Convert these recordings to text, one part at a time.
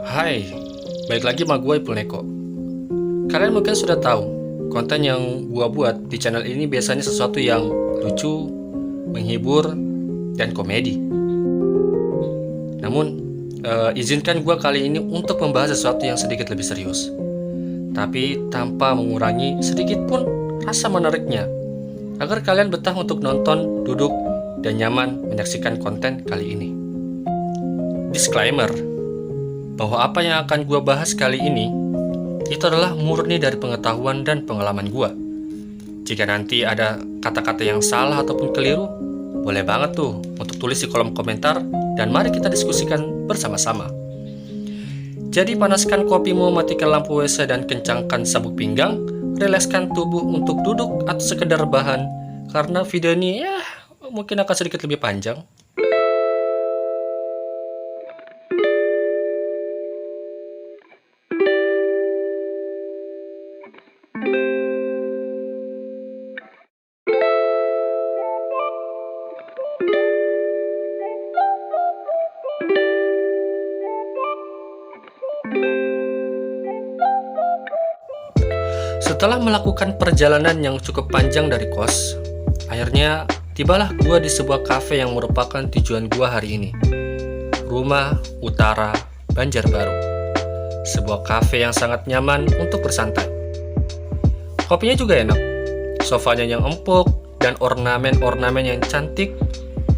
Hai, balik lagi sama gue Ipul Neko. Kalian mungkin sudah tahu, konten yang gue buat di channel ini biasanya sesuatu yang lucu, menghibur, dan komedi. Namun, izinkan gue kali ini untuk membahas sesuatu yang sedikit lebih serius, tapi tanpa mengurangi sedikit pun rasa menariknya, agar kalian betah untuk nonton, duduk, dan nyaman menyaksikan konten kali ini. Disclaimer, bahwa apa yang akan gue bahas kali ini itu adalah murni dari pengetahuan dan pengalaman gue. Jika nanti ada kata-kata yang salah ataupun keliru, boleh banget tuh untuk tulis di kolom komentar dan mari kita diskusikan bersama-sama. Jadi panaskan kopimu, matikan lampu WC dan kencangkan sabuk pinggang, rilekskan tubuh untuk duduk atau sekedar rebahan, karena video ini mungkin akan sedikit lebih panjang. Setelah melakukan perjalanan yang cukup panjang dari kos, akhirnya tibalah gua di sebuah kafe yang merupakan tujuan gua hari ini. Rumah Utara, Banjarbaru. Sebuah kafe yang sangat nyaman untuk bersantai. Kopinya juga enak, sofanya yang empuk, dan ornamen-ornamen yang cantik,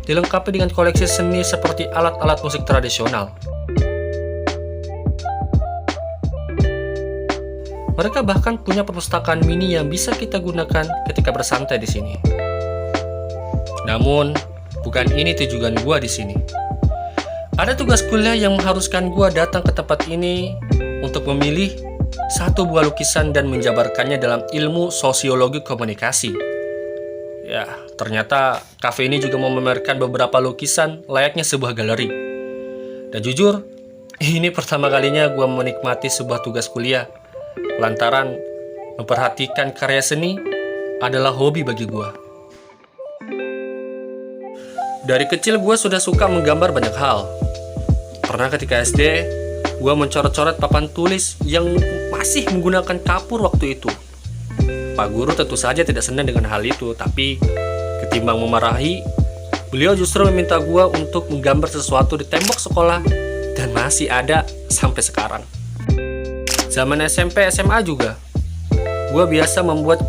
dilengkapi dengan koleksi seni seperti alat-alat musik tradisional. Mereka bahkan punya perpustakaan mini yang bisa kita gunakan ketika bersantai di sini. Namun, bukan ini tujuan gua di sini. Ada tugas kuliah yang mengharuskan gua datang ke tempat ini untuk memilih satu buah lukisan dan menjabarkannya dalam ilmu sosiologi komunikasi. Ya, ternyata kafe ini juga memamerkan beberapa lukisan layaknya sebuah galeri. Dan jujur, ini pertama kalinya gua menikmati sebuah tugas kuliah. Lantaran memperhatikan karya seni adalah hobi bagi gua. Dari kecil gua sudah suka menggambar banyak hal. Pernah ketika SD, gua mencoret-coret papan tulis yang masih menggunakan kapur waktu itu. Pak guru tentu saja tidak senang dengan hal itu, tapi ketimbang memarahi, beliau justru meminta gua untuk menggambar sesuatu di tembok sekolah dan masih ada sampai sekarang. Zaman SMP, SMA juga, gue biasa membuat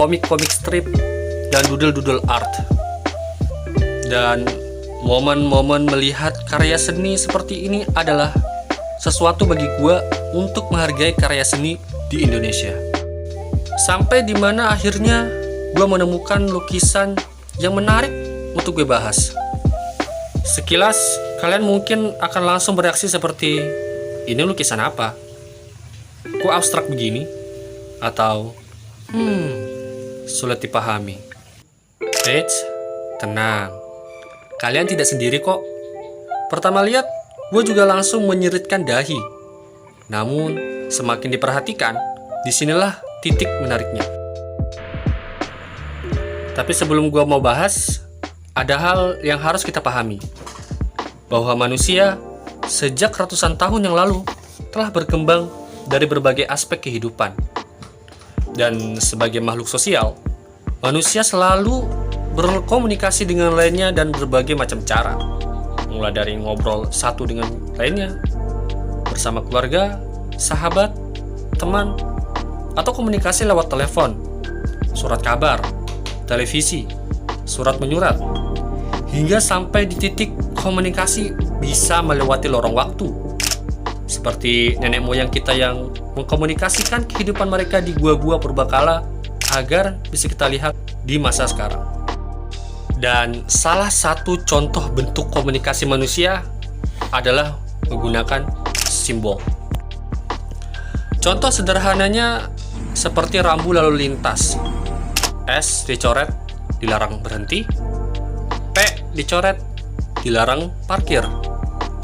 komik-komik strip dan doodle-doodle art. Dan momen-momen melihat karya seni seperti ini adalah sesuatu bagi gue untuk menghargai karya seni di Indonesia. Sampai dimana akhirnya gue menemukan lukisan yang menarik untuk gue bahas. Sekilas, kalian mungkin akan langsung bereaksi seperti, ini lukisan apa? Kok abstrak begini? Atau, sulit dipahami. Eits, tenang. Kalian tidak sendiri kok. Pertama lihat, gue juga langsung menyeritkan dahi. Namun, semakin diperhatikan, disinilah titik menariknya. Tapi sebelum gue mau bahas, ada hal yang harus kita pahami. Bahwa manusia, sejak ratusan tahun yang lalu, telah berkembang dari berbagai aspek kehidupan. Dan sebagai makhluk sosial, manusia selalu berkomunikasi dengan lainnya dan berbagai macam cara. Mulai dari ngobrol satu dengan lainnya, bersama keluarga, sahabat, teman, atau komunikasi lewat telepon, surat kabar, televisi, surat menyurat, hingga sampai di titik komunikasi bisa melewati lorong waktu. Seperti nenek moyang kita yang mengkomunikasikan kehidupan mereka di gua-gua purbakala agar bisa kita lihat di masa sekarang. Dan salah satu contoh bentuk komunikasi manusia adalah menggunakan simbol. Contoh sederhananya seperti rambu lalu lintas. S dicoret, dilarang berhenti. P dicoret, dilarang parkir.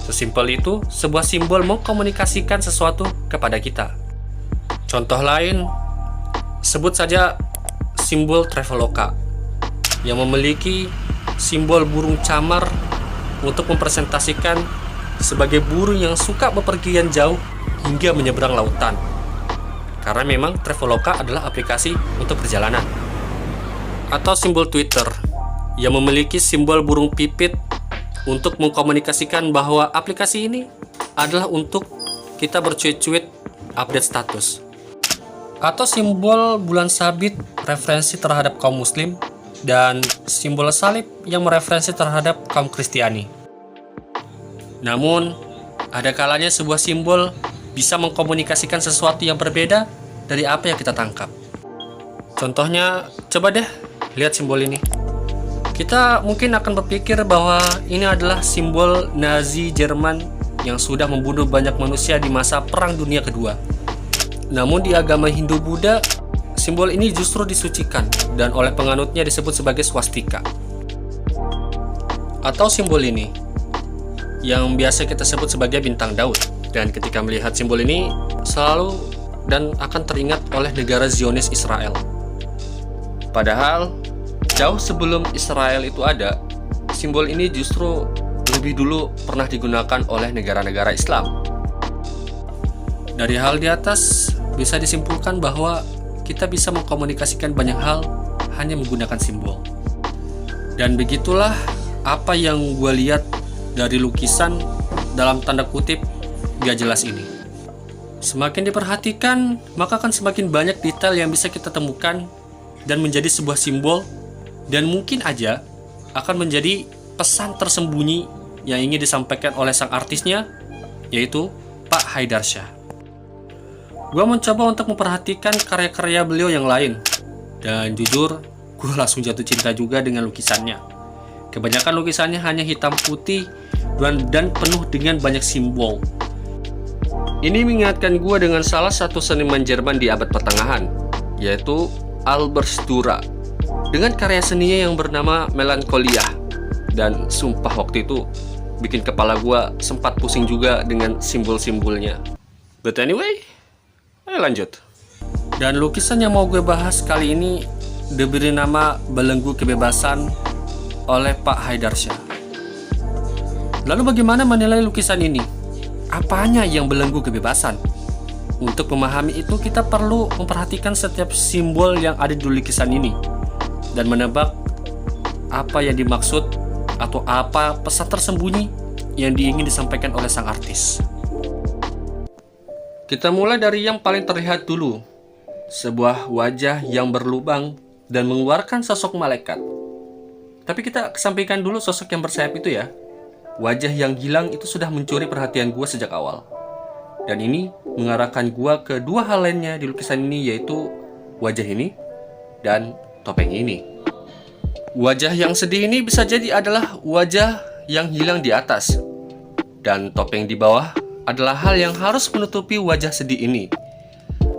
Sesimpel itu, sebuah simbol mengkomunikasikan sesuatu kepada kita. Contoh lain, sebut saja simbol Traveloka yang memiliki simbol burung camar untuk mempresentasikan sebagai burung yang suka bepergian jauh hingga menyeberang lautan. Karena memang Traveloka adalah aplikasi untuk perjalanan. Atau simbol Twitter yang memiliki simbol burung pipit untuk mengkomunikasikan bahwa aplikasi ini adalah untuk kita bercuit-cuit update status. Atau simbol bulan sabit referensi terhadap kaum muslim dan simbol salib yang mereferensi terhadap kaum Kristiani. Namun, ada kalanya sebuah simbol bisa mengkomunikasikan sesuatu yang berbeda dari apa yang kita tangkap. Contohnya, coba deh lihat simbol ini. Kita mungkin akan berpikir bahwa ini adalah simbol Nazi Jerman yang sudah membunuh banyak manusia di masa Perang Dunia Kedua. Namun di agama Hindu-Buddha, simbol ini justru disucikan dan oleh penganutnya disebut sebagai swastika. Atau simbol ini, yang biasa kita sebut sebagai bintang Daud. Dan ketika melihat simbol ini, selalu dan akan teringat oleh negara Zionis Israel. Padahal, jauh sebelum Israel itu ada, simbol ini justru lebih dulu pernah digunakan oleh negara-negara Islam. Dari hal di atas, bisa disimpulkan bahwa kita bisa mengkomunikasikan banyak hal hanya menggunakan simbol. Dan begitulah apa yang gue lihat dari lukisan dalam tanda kutip gak jelas ini. Semakin diperhatikan, maka akan semakin banyak detail yang bisa kita temukan dan menjadi sebuah simbol, dan mungkin aja akan menjadi pesan tersembunyi yang ingin disampaikan oleh sang artisnya, yaitu Pak Haidarsyah. Gue mencoba untuk memperhatikan karya-karya beliau yang lain, dan jujur, gue langsung jatuh cinta juga dengan lukisannya. Kebanyakan lukisannya hanya hitam putih dan penuh dengan banyak simbol. Ini mengingatkan gue dengan salah satu seniman Jerman di abad pertengahan, yaitu Albert Dürer, dengan karya seninya yang bernama Melancholia. Dan sumpah waktu itu bikin kepala gue sempat pusing juga dengan simbol-simbolnya. But anyway, ayo lanjut. Dan lukisan yang mau gue bahas kali ini diberi nama Belenggu Kebebasan oleh Pak Haidarsyah. Lalu bagaimana menilai lukisan ini? Apanya yang belenggu kebebasan? Untuk memahami itu, kita perlu memperhatikan setiap simbol yang ada di lukisan ini dan menebak apa yang dimaksud atau apa pesan tersembunyi yang ingin disampaikan oleh sang artis. Kita mulai dari yang paling terlihat dulu, sebuah wajah yang berlubang dan mengeluarkan sosok malaikat. Tapi kita kesampingkan dulu sosok yang bersayap itu ya. Wajah yang hilang itu sudah mencuri perhatian gue sejak awal. Dan ini mengarahkan gue ke dua hal lainnya di lukisan ini, yaitu wajah ini dan topeng ini. Wajah yang sedih ini bisa jadi adalah wajah yang hilang di atas, dan topeng di bawah adalah hal yang harus menutupi wajah sedih ini.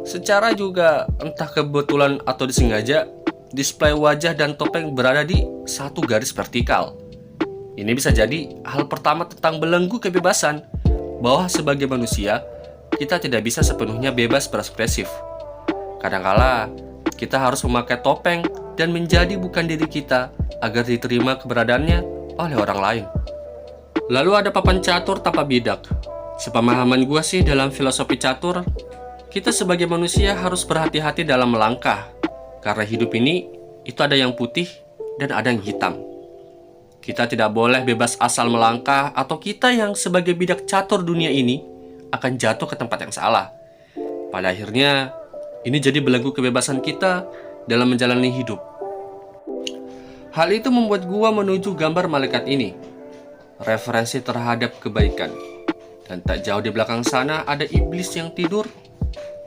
Secara juga entah kebetulan atau disengaja, display wajah dan topeng berada di satu garis vertikal. Ini bisa jadi hal pertama tentang belenggu kebebasan, bahwa sebagai manusia, kita tidak bisa sepenuhnya bebas berekspresif. Kadangkala, kita harus memakai topeng dan menjadi bukan diri kita agar diterima keberadaannya oleh orang lain. Lalu ada papan catur tanpa bidak. Sepemahaman gue sih dalam filosofi catur, kita sebagai manusia harus berhati-hati dalam melangkah. Karena hidup ini, itu ada yang putih dan ada yang hitam. Kita tidak boleh bebas asal melangkah, atau kita yang sebagai bidak catur dunia ini akan jatuh ke tempat yang salah. Pada akhirnya, ini jadi belenggu kebebasan kita dalam menjalani hidup. Hal itu membuat gua menuju gambar malaikat ini, referensi terhadap kebaikan. Dan tak jauh di belakang sana ada iblis yang tidur,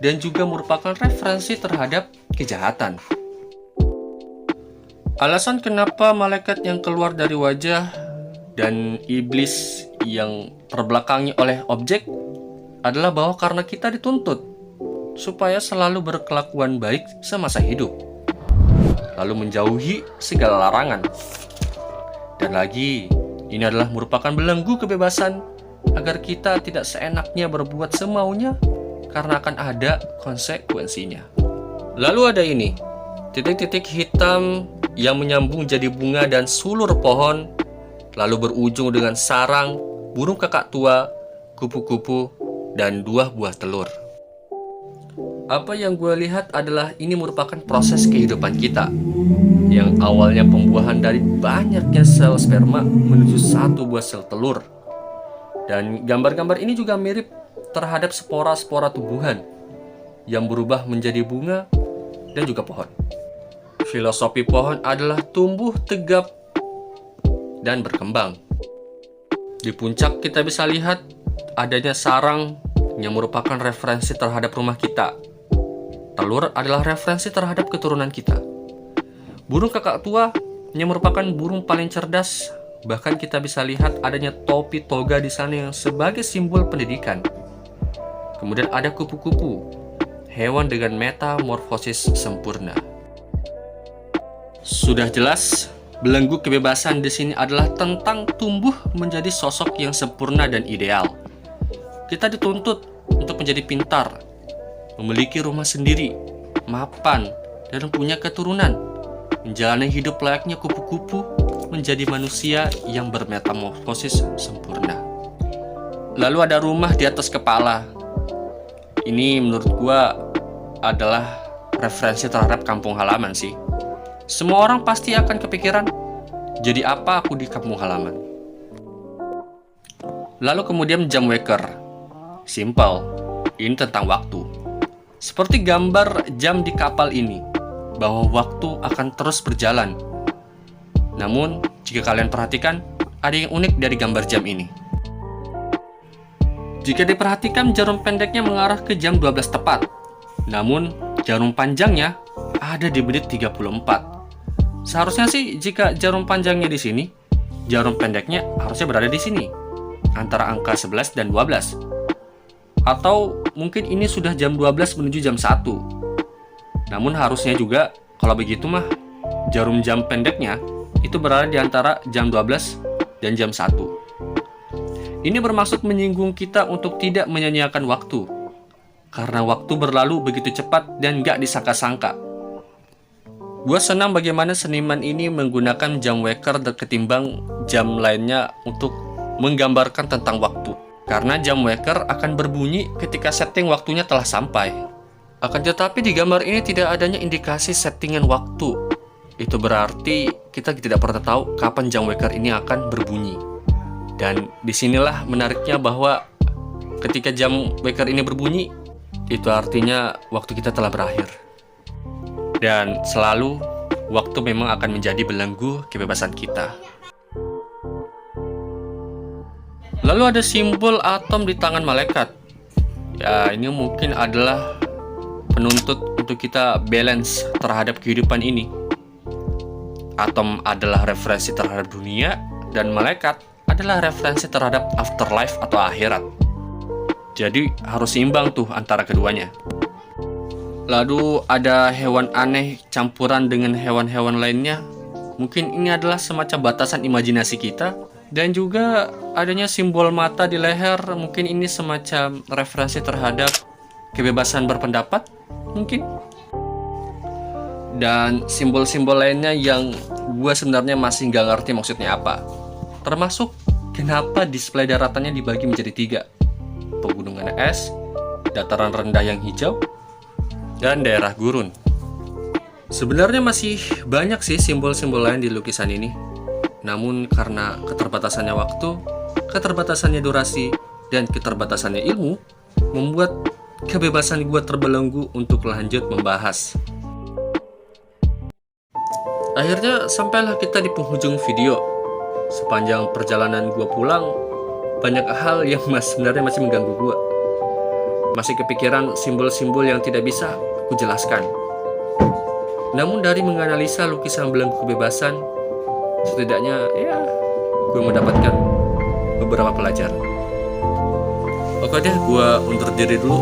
dan juga merupakan referensi terhadap kejahatan. Alasan kenapa malaikat yang keluar dari wajah dan iblis yang terbelakangi oleh objek adalah bahwa karena kita dituntut supaya selalu berkelakuan baik semasa hidup, lalu menjauhi segala larangan. Dan lagi, ini adalah merupakan belenggu kebebasan agar kita tidak seenaknya berbuat semaunya karena akan ada konsekuensinya. Lalu ada ini, titik-titik hitam yang menyambung jadi bunga dan sulur pohon, lalu berujung dengan sarang burung kakak tua, kupu-kupu, dan 2 buah telur. Apa yang gue lihat adalah ini merupakan proses kehidupan kita, yang awalnya pembuahan dari banyaknya sel sperma menuju 1 buah sel telur. Dan gambar-gambar ini juga mirip terhadap spora-spora tumbuhan yang berubah menjadi bunga dan juga pohon. Filosofi pohon adalah tumbuh tegap dan berkembang. Di puncak kita bisa lihat adanya sarang yang merupakan referensi terhadap rumah kita. Telur adalah referensi terhadap keturunan kita. Burung kakak tua yang merupakan burung paling cerdas, bahkan kita bisa lihat adanya topi toga di sana yang sebagai simbol pendidikan. Kemudian ada kupu-kupu, hewan dengan metamorfosis sempurna. Sudah jelas, belenggu kebebasan di sini adalah tentang tumbuh menjadi sosok yang sempurna dan ideal. Kita dituntut untuk menjadi pintar, memiliki rumah sendiri, mapan, dan punya keturunan, menjalani hidup layaknya kupu-kupu, menjadi manusia yang bermetamorfosis sempurna. Lalu ada rumah di atas kepala. Ini menurut gua adalah referensi terhadap kampung halaman sih. Semua orang pasti akan kepikiran, jadi apa aku di kampung halaman? Lalu kemudian jam waker. Simple, ini tentang waktu. Seperti gambar jam di kapal ini, bahwa waktu akan terus berjalan. Namun, jika kalian perhatikan, ada yang unik dari gambar jam ini. Jika diperhatikan, jarum pendeknya mengarah ke jam 12 tepat. Namun, jarum panjangnya ada di menit 34. Seharusnya sih, jika jarum panjangnya di sini, jarum pendeknya harusnya berada di sini, antara angka 11 dan 12. Atau mungkin ini sudah jam 12 menuju jam 1. Namun harusnya juga, kalau begitu mah, jarum jam pendeknya itu berada di antara jam 12 dan jam 1. Ini bermaksud menyinggung kita untuk tidak menyanyiakan waktu, karena waktu berlalu begitu cepat dan gak disangka-sangka. Gue senang bagaimana seniman ini menggunakan jam waker ketimbang jam lainnya untuk menggambarkan tentang waktu. Karena jam waker akan berbunyi ketika setting waktunya telah sampai. Akan tetapi di gambar ini tidak adanya indikasi settingan waktu. Itu berarti kita tidak pernah tahu kapan jam waker ini akan berbunyi. Dan disinilah menariknya bahwa ketika jam waker ini berbunyi, itu artinya waktu kita telah berakhir. Dan selalu waktu memang akan menjadi belenggu kebebasan kita. Lalu ada simbol atom di tangan malaikat. Ya, ini mungkin adalah penuntut untuk kita balance terhadap kehidupan ini. Atom adalah referensi terhadap dunia, dan malaikat adalah referensi terhadap afterlife atau akhirat. Jadi harus seimbang tuh antara keduanya. Lalu ada hewan aneh campuran dengan hewan-hewan lainnya. Mungkin ini adalah semacam batasan imajinasi kita. Dan juga adanya simbol mata di leher, mungkin ini semacam referensi terhadap kebebasan berpendapat, mungkin. Dan simbol-simbol lainnya yang gue sebenarnya masih nggak ngerti maksudnya apa. Termasuk kenapa display daratannya dibagi menjadi 3. Pegunungan es, dataran rendah yang hijau, dan daerah gurun. Sebenarnya masih banyak sih simbol-simbol lain di lukisan ini. Namun karena keterbatasannya waktu, keterbatasannya durasi, dan keterbatasannya ilmu, membuat kebebasan gue terbelenggu untuk lanjut membahas. Akhirnya sampailah kita di penghujung video. Sepanjang perjalanan gue pulang, banyak hal yang sebenarnya masih mengganggu gue. Masih kepikiran simbol-simbol yang tidak bisa aku jelaskan. Namun dari menganalisa lukisan belenggu kebebasan, setidaknya ya gue mendapatkan beberapa pelajaran. Oke deh, gue undur diri dulu.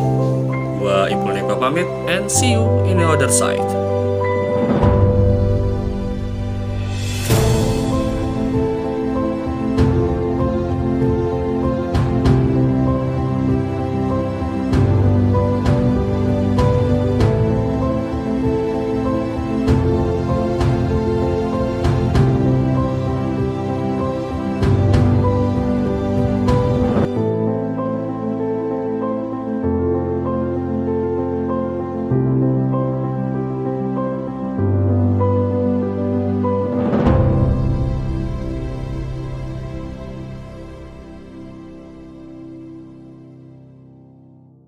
Gue Ipul Neko pamit, and see you in the other side.